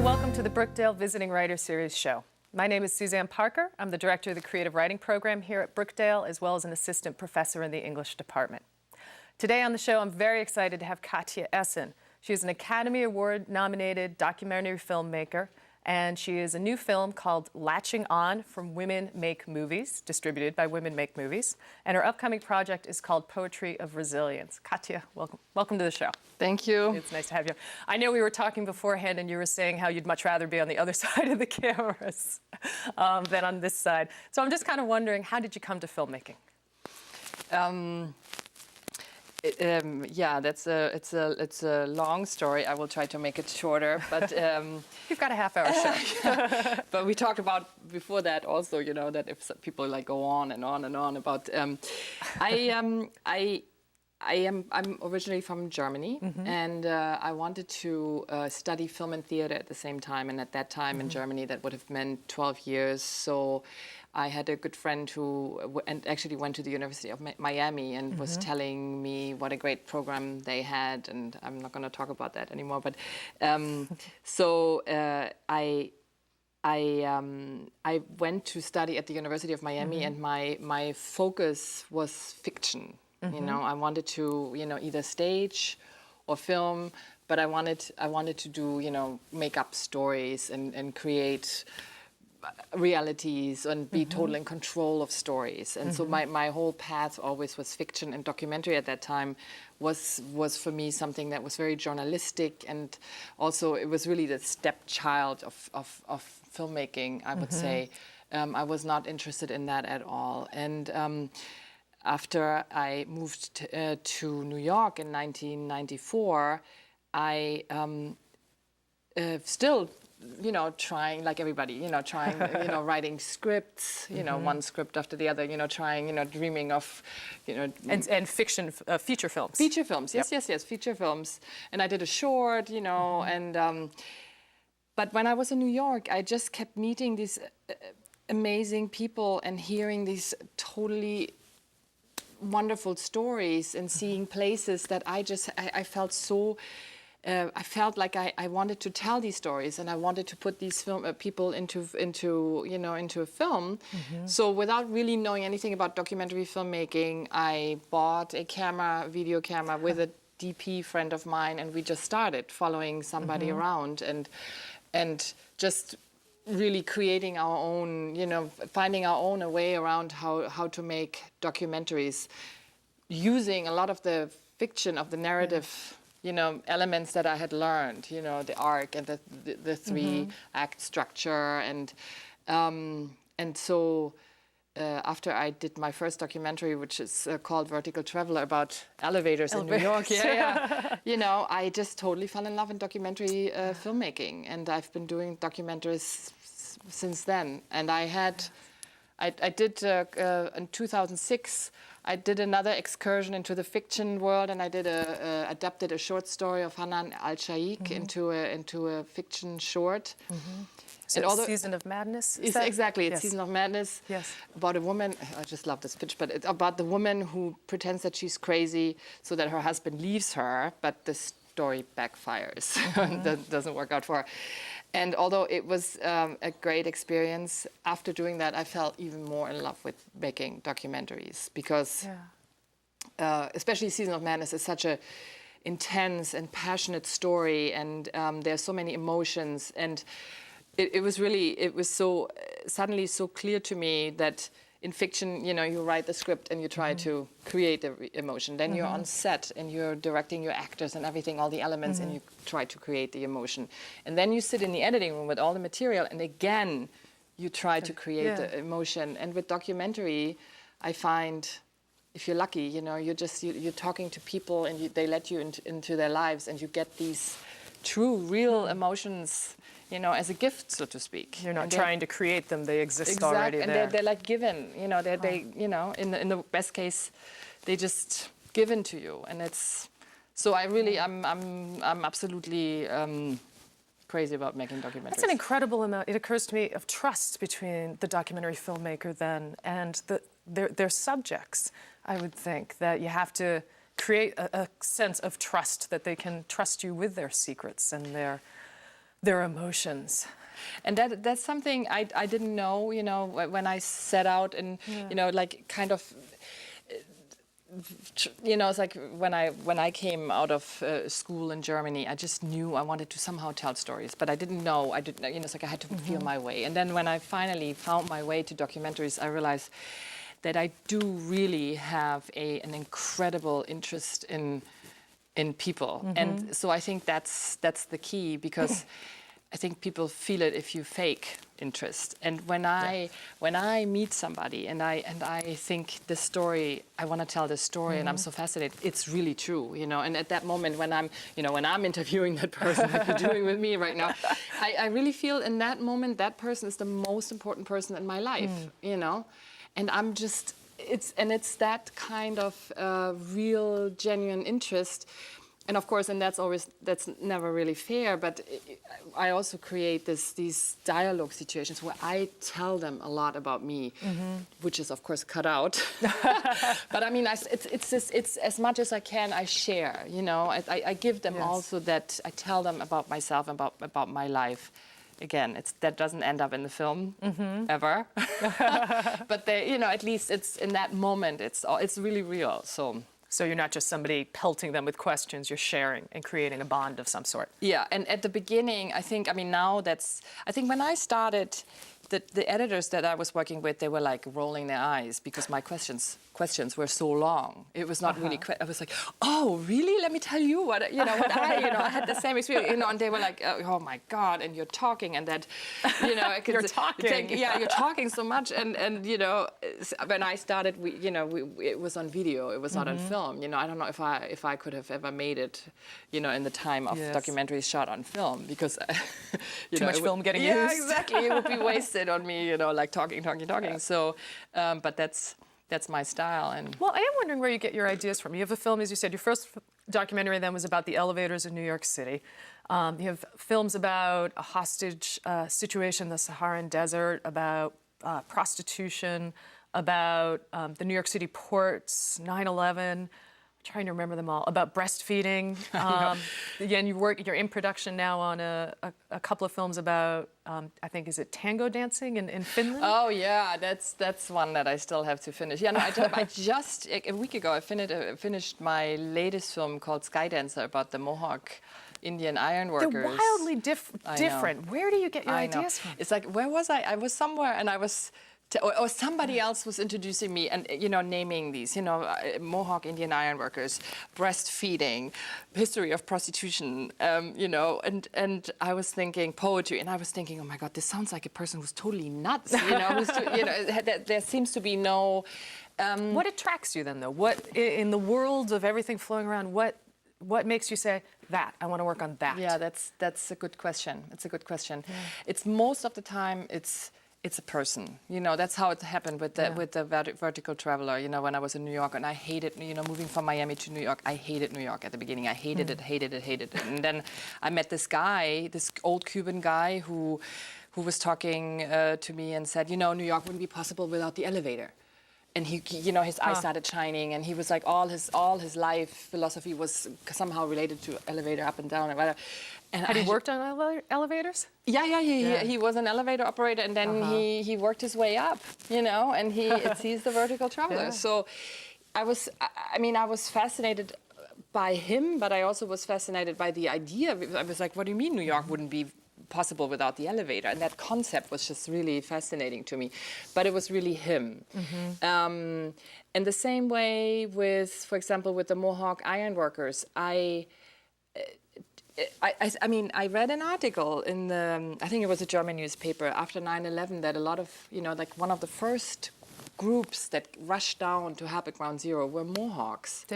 and welcome to the Brookdale Visiting Writer Series show. My name is Suzanne Parker. I'm the director of the Creative Writing Program here at Brookdale, as well as an assistant professor in the English department. Today on the show, I'm very excited to have Katja Esson. She is an Academy Award-nominated documentary filmmaker, and she is a new film called Latching On from Women Make Movies, distributed by Women Make Movies. And her upcoming project is called Poetry of Resilience. Katja, welcome to the show. Thank you. It's nice to have you. I know we were talking beforehand, and you were saying how you'd much rather be on the other side of the cameras than on this side. So I'm just kind of wondering, how did you come to filmmaking? Yeah, it's a long story. I will try to make it shorter, but you've got a half-hour show. But we talked about before that also, you know, that if people like go on and on and on about. I'm originally from Germany, and I wanted to study film and theater at the same time. And at that time in Germany, that would have meant 12 years. So I had a good friend who actually went to the University of Miami and was telling me what a great program they had. And I'm not going to talk about that anymore. But I went to study at the University of Miami, and my focus was fiction. You know, I wanted to, you know, either stage or film, but I wanted to do, you know, make up stories and create realities and be totally in control of stories. And so my whole path always was fiction, and documentary at that time was for me something that was very journalistic, and also it was really the stepchild of filmmaking, I would say. I was not interested in that at all. And after I moved to New York in 1994, I still, you know, trying like everybody, you know, trying, you know, writing scripts, you know, one script after the other, you know, trying, you know, dreaming of, you know. And fiction, feature films. Feature films, yes, yes, feature films. And I did a short, you know, and, but when I was in New York, I just kept meeting these amazing people and hearing these totally wonderful stories and seeing places that I felt so, I felt like I wanted to tell these stories, and I wanted to put these people into you know, into a film. So without really knowing anything about documentary filmmaking, I bought a video camera with a DP friend of mine, and we just started following somebody around and just really creating our own, you know, finding our own way around how to make documentaries, using a lot of the fiction of the narrative, you know, elements that I had learned, you know, the arc and the three-act structure, and so after I did my first documentary, which is called Vertical Traveler, about elevators in New York, you know, I just totally fell in love in documentary filmmaking, and I've been doing documentaries since then. And I did in 2006. I did another excursion into the fiction world, and I did adapted a short story of Hanan Al-Shaikh into a fiction short. So and Season of Madness? Exactly, it's Season of Madness. Yes. About a woman, I just love this pitch, but it's about the woman who pretends that she's crazy so that her husband leaves her, but the story backfires. That doesn't work out for her. And although it was a great experience, after doing that, I fell even more in love with making documentaries, because especially Season of Madness is such a intense and passionate story, and there's so many emotions, and it was so suddenly so clear to me that in fiction, you know, you write the script and you try to create the emotion. Then you're on set and you're directing your actors and everything, all the elements, and you try to create the emotion. And then you sit in the editing room with all the material, and again, you try to create the emotion. And with documentary, I find, if you're lucky, you know, you're talking to people, and they let you into their lives, and you get these true, real emotions, you know, as a gift, so to speak. You're not trying to create them; they exist already there. And they're like given. You know, they you know, in the best case, they just given to you, and it's. So I really, I'm absolutely crazy about making documentaries. That's an incredible amount. It occurs to me of trust between the documentary filmmaker then and their subjects. I would think that you have to create a sense of trust, that they can trust you with their secrets and Their emotions. And that's something I didn't know, you know, when I set out and, you know, like kind of, you know, it's like when I came out of school in Germany, I just knew I wanted to somehow tell stories, but I didn't know, you know, it's like I had to feel my way. And then when I finally found my way to documentaries, I realized that I do really have an incredible interest in people. And so I think that's the key, because I think people feel it if you fake interest. And when I meet somebody and I think this story, I want to tell this story, and I'm so fascinated, it's really true, you know. And at that moment when I'm interviewing that person like you're doing with me right now, I really feel in that moment that person is the most important person in my life, you know. And I'm just, it's that kind of real, genuine interest. And of course, and that's never really fair, but I also create these dialogue situations where I tell them a lot about me, which is of course cut out. But I mean, it's as much as I can, I share, you know. I give them also that, I tell them about myself, about my life. Again, that doesn't end up in the film ever, but they, you know, at least it's in that moment. It's really real. So you're not just somebody pelting them with questions. You're sharing and creating a bond of some sort. Yeah, and at the beginning, I think when I started, the editors that I was working with, they were like rolling their eyes because my questions were so long. It was not really. I was like, oh, really? Let me tell you what I had the same experience, you know. And they were like, oh my God, and you're talking, and that, you know, you're talking. You're talking so much, and you know, when I started, it was on video, it was not on film. You know, I don't know if I could have ever made it, you know, in the time of documentaries shot on film, because too much film getting used. Yeah, exactly. It would be wasted on me, you know, like talking. Yeah. So, but that's my style. And well, I am wondering where you get your ideas from. You have a film, as you said, your first documentary then was about the elevators in New York City. You have films about a hostage situation in the Saharan desert, about prostitution, about the New York City ports, 9/11. Trying to remember them all, about breastfeeding. Again, you're in production now on a couple of films about, I think, is it tango dancing in Finland? Oh yeah, that's one that I still have to finish. Yeah, no, I just a week ago I finished my latest film called Sky Dancer, about the Mohawk Indian iron workers. They're wildly different. Where do you get your ideas from? It's like, where was I? I was somewhere and I was... Or somebody else was introducing me and, you know, naming these, you know, Mohawk Indian iron workers, breastfeeding, history of prostitution, you know, and I was thinking poetry, and I was thinking, oh my God, this sounds like a person who's totally nuts, you know, there seems to be no... What attracts you then, though? What, in the world of everything flowing around, what makes you say, that, I want to work on that? Yeah, that's a good question. It's a good question. Yeah. It's most of the time, it's a person, you know. That's how it happened with the vertical traveler. You know, when I was in New York, and I hated, you know, moving from Miami to New York. I hated New York at the beginning. I hated it. And then I met this guy, this old Cuban guy who was talking to me and said, you know, New York wouldn't be possible without the elevator. And he you know, his eyes started shining, and he was like, all his life philosophy was somehow related to elevator up and down and whatever. And had he worked on elevators? Yeah. He was an elevator operator, and then he worked his way up, you know, and he's the vertical traveler. Yeah. So I was fascinated by him, but I also was fascinated by the idea. I was like, what do you mean New York wouldn't be possible without the elevator? And that concept was just really fascinating to me. But it was really him. And the same way with, for example, with the Mohawk iron workers, I mean, I read an article in I think it was a German newspaper after 9/11, that a lot of, you know, like one of the first groups that rushed down to help at Ground Zero were Mohawks.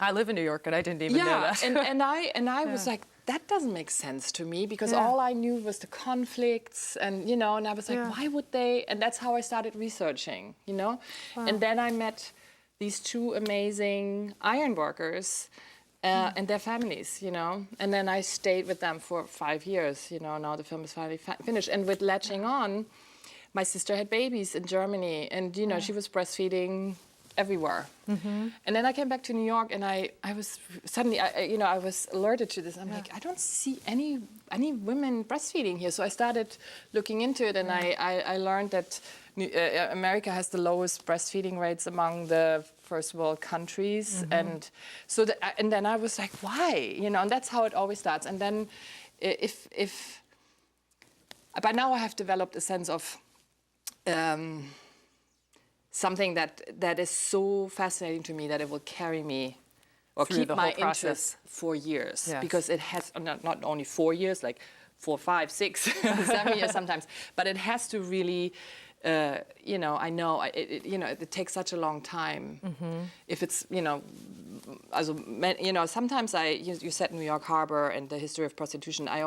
I live in New York, and I didn't even know that. and I was like, that doesn't make sense to me, because all I knew was the conflicts, and, you know, and I was like, why would they? And that's how I started researching, you know. And then I met these two amazing iron workers. And their families, you know. And then I stayed with them for 5 years, you know. Now the film is finally finished. And with Latching On, my sister had babies in Germany. And, you know, she was breastfeeding everywhere. And then I came back to New York, and I was suddenly, I was alerted to this. I'm like, I don't see any women breastfeeding here. So I started looking into it, and I learned that America has the lowest breastfeeding rates among the first world countries, and so and then I was like, why? And that's how it always starts. And then by now I have developed a sense of something that is so fascinating to me that it will carry me or through keep the my whole process interest for years. Yes. Because it has not only 4 years, like 4, 5, 6, 7 years sometimes, but it has to really, I know, it takes such a long time. If it's, sometimes you said New York Harbor and the history of prostitution. I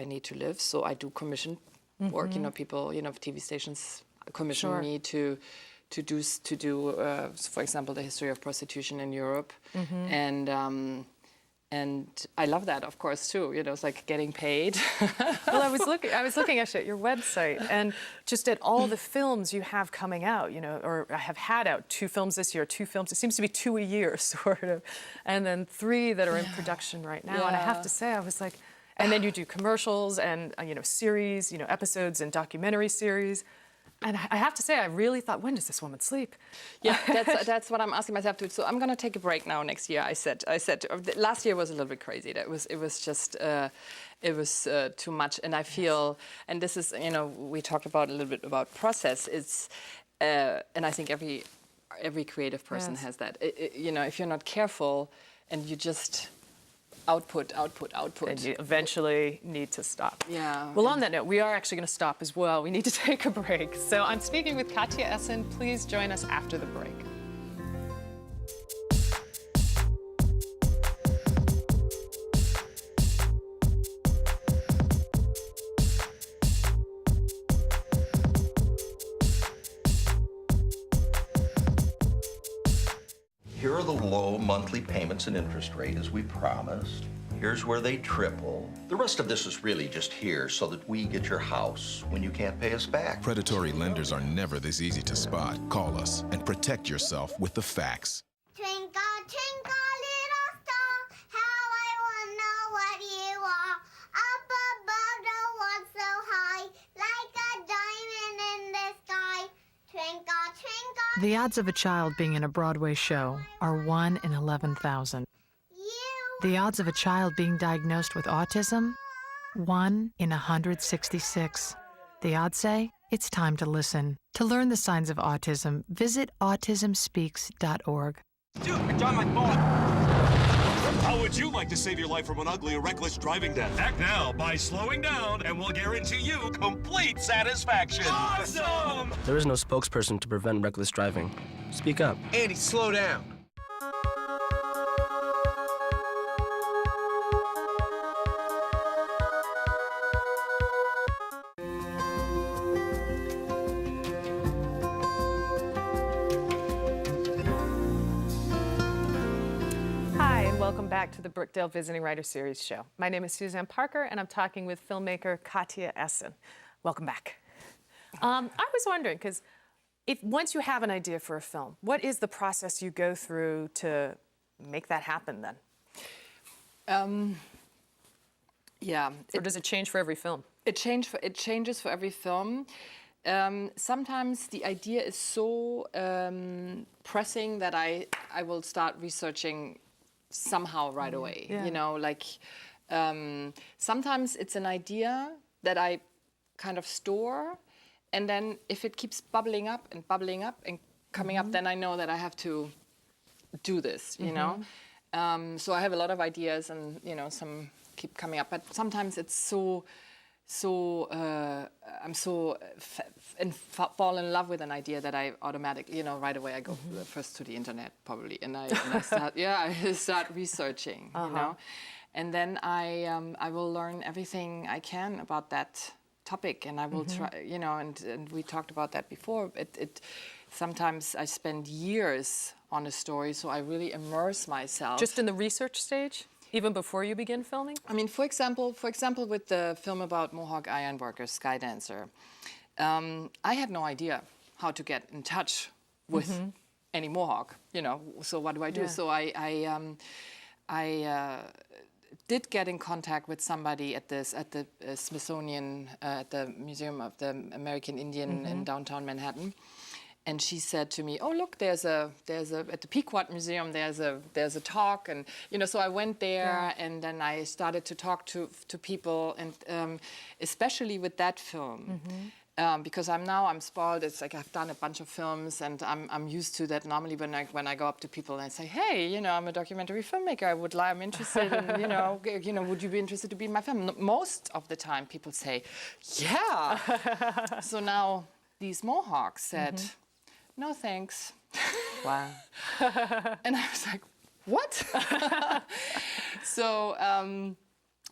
need to live, so I do commission work. People, TV stations commission me to do, for example, the history of prostitution in Europe, and I love that, of course, too. It's like getting paid. Well, I was looking actually at your website, and just at all the films you have coming out, or have had out, 2 films this year, 2 films. It seems to be 2 a year, sort of, and then 3 that are in production right now. And I have to say, I was like, and then you do commercials and series, episodes and documentary series. And I have to say, I really thought, when does this woman sleep? Yeah, that's what I'm asking myself too. So I'm going to take a break now next year. I said last year was a little bit crazy. It was just too much. And I feel, and this is, we talked about a little bit about process. It's, and I think every creative person has that. If you're not careful and you just output. And you eventually need to stop. Yeah. Well, on that note, we are actually going to stop as well. We need to take a break. So I'm speaking with Katja Esson. Please join us after the break. Here are the low monthly payments and interest rate as we promised. Here's where they triple. The rest of this is really just here so that we get your house when you can't pay us back. Predatory lenders are never this easy to spot. Call us and protect yourself with the facts. Twinkle, twinkle, little star, how I wanna know what you are. Up above the world so high, like a diamond in the sky. Twinkle, twinkle. The odds of a child being in a Broadway show are 1 in 11,000. The odds of a child being diagnosed with autism? 1 in 166. The odds say it's time to listen. To learn the signs of autism, visit autismspeaks.org. Dude, you're on my phone. How would you like to save your life from an ugly or reckless driving death? Act now by slowing down, and we'll guarantee you complete satisfaction. Awesome! There is no spokesperson to prevent reckless driving. Speak up. Andy, slow down. Welcome back to the Brookdale Visiting Writer Series show. My name is Suzanne Parker, and I'm talking with filmmaker Katja Esson. Welcome back. I was wondering, because once you have an idea for a film, what is the process you go through to make that happen then? Or does it change for every film? It changes for every film. Sometimes the idea is so pressing that I will start researching somehow right away. Sometimes it's an idea that I kind of store, and then if it keeps bubbling up and coming up, then I know that I have to do this, so I have a lot of ideas, and some keep coming up, but sometimes it's I'm fall in love with an idea that I automatically, right away I go first to the internet probably, and I start, I start researching, and then I will learn everything I can about that topic, and I will try, and we talked about that before. Sometimes I spend years on a story, so I really immerse myself. Just in the research stage? Even before you begin filming? I mean, for example, with the film about Mohawk ironworkers, Sky Dancer, I had no idea how to get in touch with any Mohawk, you know. So what do I do? Yeah. So I did get in contact with somebody at the Smithsonian, at the Museum of the American Indian in downtown Manhattan. And she said to me, "Oh, look, there's a at the Pequot Museum. There's a talk." And you know, so I went there, and then I started to talk to people, and especially with that film, because I'm spoiled. It's like I've done a bunch of films, and I'm used to that. Normally, when I go up to people and I say, "Hey, you know, I'm a documentary filmmaker. I'm interested in, you know, would you be interested to be in my film?" Most of the time, people say, "Yeah." So now these Mohawks said, "No, thanks." Wow. And I was like, what? So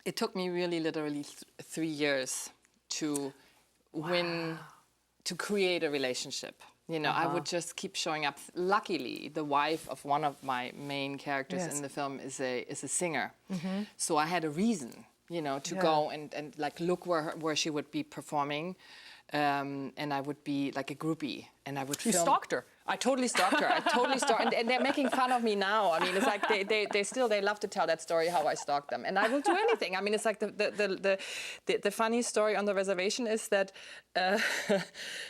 it took me really literally 3 years to to create a relationship. You know, I would just keep showing up. Luckily, the wife of one of my main characters in the film is a singer. So I had a reason, you know, to go and like look where she would be performing. And I would be like a groupie, and I would film. You stalked her. I totally stalked her. I totally stalked, and they're making fun of me now. I mean, it's like they love to tell that story how I stalked them, and I will do anything. I mean, it's like the funny story on the reservation is that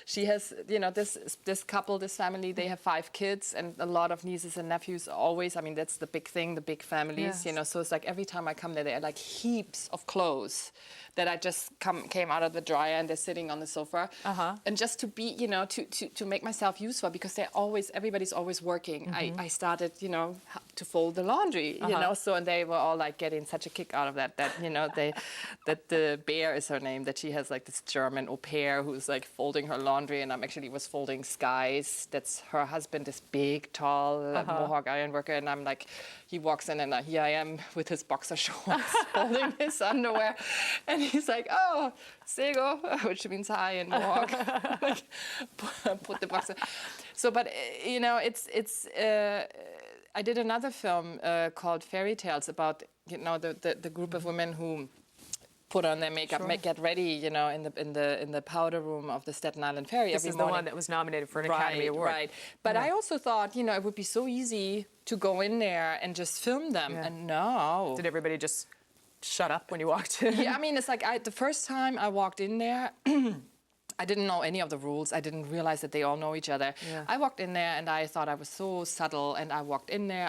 she has, you know, this couple, this family, they have 5 kids and a lot of nieces and nephews. Always, I mean, that's the big thing, the big families, you know. So it's like every time I come there are like heaps of clothes that I just came out of the dryer, and they're sitting on the sofa, and just to be, you know, to make myself useful, because everybody's always working. I started, you know, to fold the laundry, you know, so, and they were all like getting such a kick out of that, you know, that the Bear is her name, that she has like this German au pair who's like folding her laundry, and I'm actually was folding Skies, that's her husband, this big, tall Mohawk iron worker, and I'm like, he walks in, and here I am with his boxer shorts, folding his underwear, and he's like, "Oh, Sego," which means hi in Mohawk. Like, put the boxer. So, but you know, it's. I did another film called Fairy Tales about, you know, the group of women who put on their makeup, get ready, you know, in the powder room of the Staten Island Ferry This every is morning. the one that was nominated for an Academy Award. Right. But I also thought, you know, it would be so easy to go in there and just film them, and no. Did everybody just shut up when you walked in? Yeah, I mean, it's like the first time I walked in there, I didn't know any of the rules. I didn't realize that they all know each other. Yeah. I walked in there, and I thought I was so subtle, and I walked in there,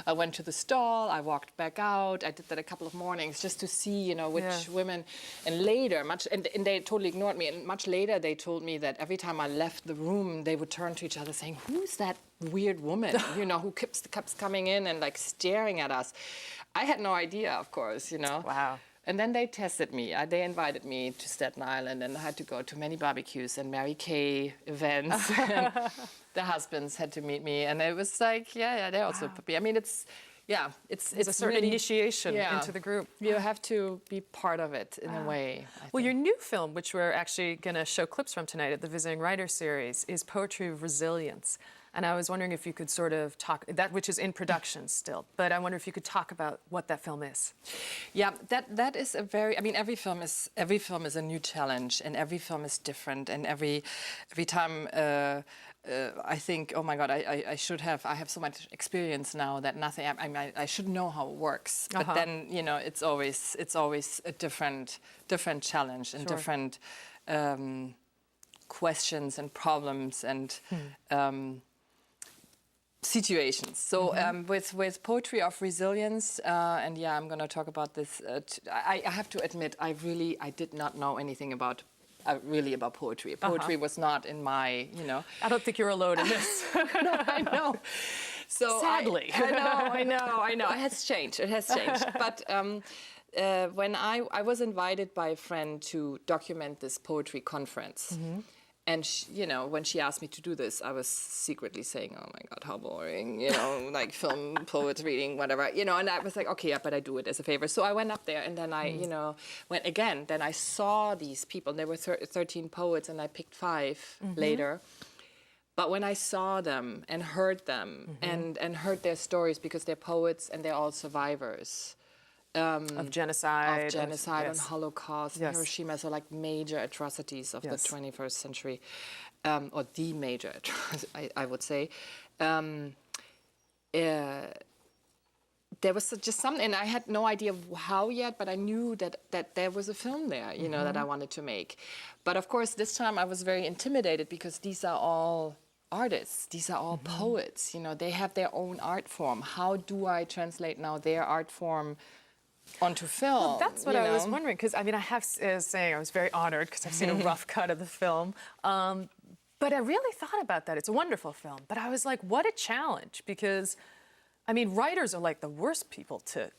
I went to the stall, I walked back out. I did that a couple of mornings just to see, you know, which women. And later, and they totally ignored me, and much later they told me that every time I left the room, they would turn to each other saying, "Who's that weird woman, you know, who keeps coming in and like staring at us?" I had no idea, of course, you know. Wow. And then they tested me. They invited me to Staten Island, and I had to go to many barbecues and Mary Kay events. And the husbands had to meet me, and it was like, they also put me. I mean, it's a certain really, initiation into the group. You have to be part of it in a way. Well, your new film, which we're actually going to show clips from tonight at the Visiting Writer Series, is Poetry of Resilience. And I was wondering if you could sort of talk, that which is in production still, but I wonder if you could talk about what that film is. Yeah, that is a very, I mean, every film is a new challenge, and every film is different, and every time I think, oh my God, I have so much experience now that I should know how it works. But then, you know, it's always a different challenge and different questions and problems and situations. So with Poetry of Resilience, and I'm going to talk about this. I have to admit, I did not know anything about poetry. Poetry was not in my, you know. I don't think you're alone in this. No, I know. So sadly, I know. It has changed. But when I was invited by a friend to document this poetry conference. And you know, when she asked me to do this, I was secretly saying, "Oh my God, how boring!" You know, like film poets reading, whatever. You know, and I was like, "Okay, but I do it as a favor." So I went up there, and then I, you know, went again. Then I saw these people. There were 13 poets, and I picked 5 later. But when I saw them and heard them and heard their stories, because they're poets and they're all survivors, Of genocide. And Holocaust, Yes. Hiroshima, so like major atrocities of Yes. the 21st century, or the major atrocity, I would say. There was just something, and I had no idea how yet, but I knew that there was a film there, you know, that I wanted to make. But of course, this time I was very intimidated because these are all artists, these are all poets, you know, they have their own art form. How do I translate now their art form onto film? Well, that's what you I was know? wondering, because I mean, I have saying I was very honored because I've seen a rough cut of the film. But I really thought about that. It's a wonderful film. But I was like, what a challenge, because I mean, writers are like the worst people to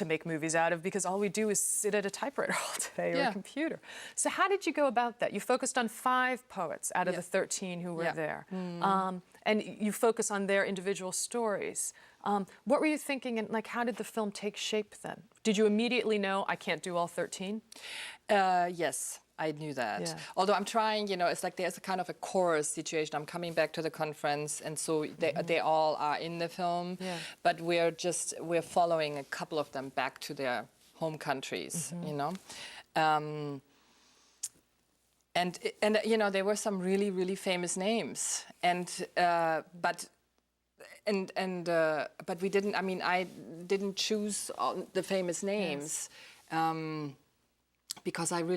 make movies out of, because all we do is sit at a typewriter all day or a computer. So how did you go about that? You focused on 5 poets out of the 13 who were there. And you focus on their individual stories. What were you thinking, and like, how did the film take shape then? Did you immediately know, I can't do all 13? Yes, I knew that. Yeah. Although I'm trying, you know, it's like there's a kind of a chorus situation. I'm coming back to the conference, and so they all are in the film, but we're following a couple of them back to their home countries, you know. And you know, there were some really, really famous names, but we didn't. I mean, I didn't choose all the famous names. Because and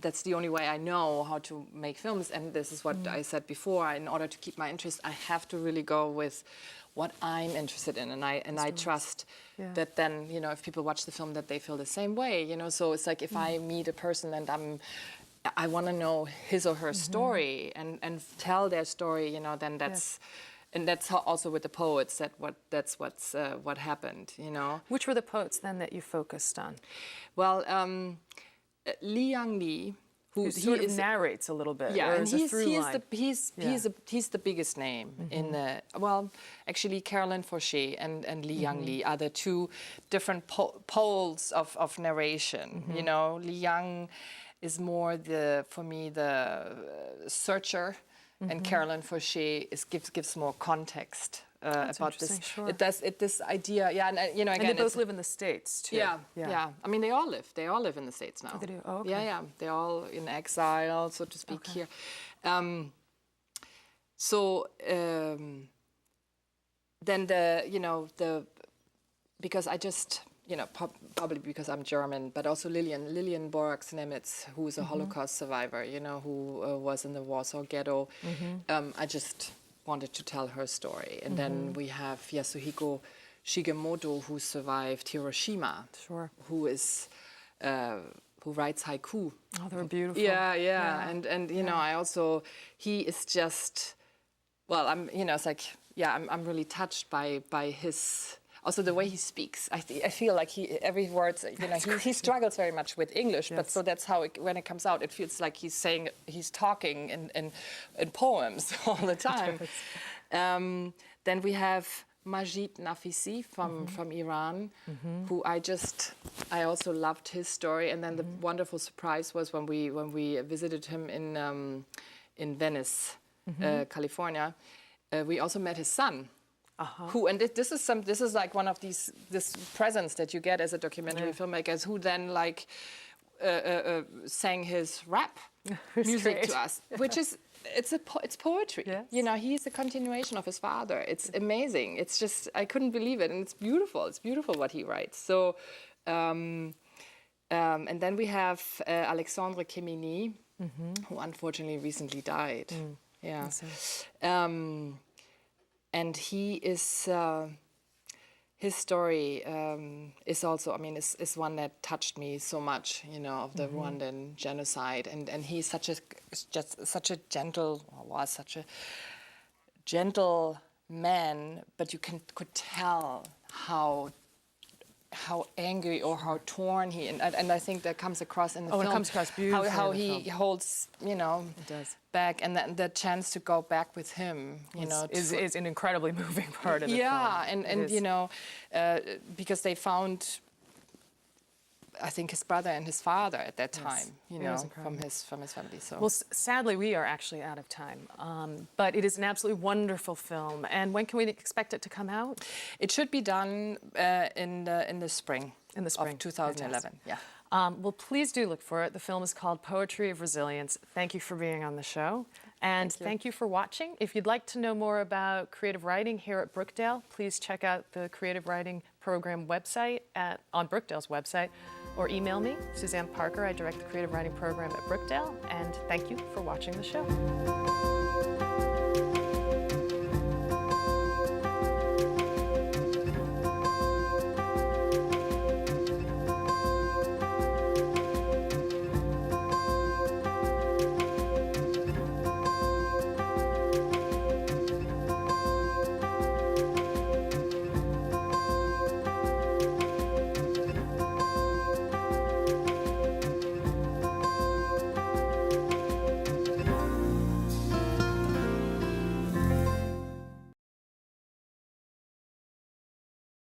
that's the only way I know how to make films, and this is what I said before. In order to keep my interest, I have to really go with what I'm interested in, and I trust that then, you know, if people watch the film, that they feel the same way, you know. So it's like if I meet a person and I want to know his or her story and tell their story, you know, then that's. And that's how also with the poets, what happened, you know. Which were the poets then that you focused on? Well, Li Yang Li, who sort of narrates a little bit. Yeah, and he's the biggest name in the. Well, actually, Caroline Fauché and Li Yang Li are the 2 different poles of narration. You know, Li Yang is more for me the searcher. And Caroline Fauché gives more context about this. Sure. This idea, and you know, again, and they both live in the States too. Yeah. I mean, they all live in the States now. Oh, they do. Oh, okay. Yeah. They're all in exile, so to speak, here. Then because I just. You know, probably because I'm German, but also Lilian Borax-Nemetz, who is a Holocaust survivor, you know, who was in the Warsaw Ghetto. I just wanted to tell her story. And then we have Yasuhiko Shigemoto, who survived Hiroshima, who writes haiku. Oh, they're beautiful. Yeah. And you know, he is just, well, it's like, I'm really touched by his. Also, the way he speaks, I feel like every word, you know, he struggles very much with English, but so that's how when it comes out, it feels like he's talking in poems all the time. Then we have Majid Nafisi from Iran, who I also loved his story. And then the wonderful surprise was when we visited him in Venice, California. We also met his son. Who, and this is like one of this presents that you get as a documentary filmmaker, who then like sang his rap music to us, which is it's poetry. Yes. You know, he's a continuation of his father. It's amazing. It's just, I couldn't believe it, and it's beautiful. It's beautiful what he writes. So, and then we have Alexandre Kemeny, who unfortunately recently died. Yeah. And he is, his story is also, I mean, is one that touched me so much, you know, of the Rwandan genocide. And he's such a gentle man, but you could tell how angry or how torn he, and I think that comes across in the film. It comes across beautifully. How he holds, you know, it does. Back, and the chance to go back with him, you know, is an incredibly moving part of the film. Yeah, and you know, because they found I think his brother and his father at that time, you It know, was from incredible. his family. So Well, sadly, we are actually out of time. But it is an absolutely wonderful film. And when can we expect it to come out? it should be done in the spring. In the spring. Of 2011. Fantastic. Yeah. Well, please do look for it. The film is called Poetry of Resilience. Thank you for being on the show. And thank you for watching. If you'd like to know more about creative writing here at Brookdale, please check out the Creative Writing Program website on Brookdale's website, or email me, Suzanne Parker. I direct the Creative Writing Program at Brookdale. And thank you for watching the show.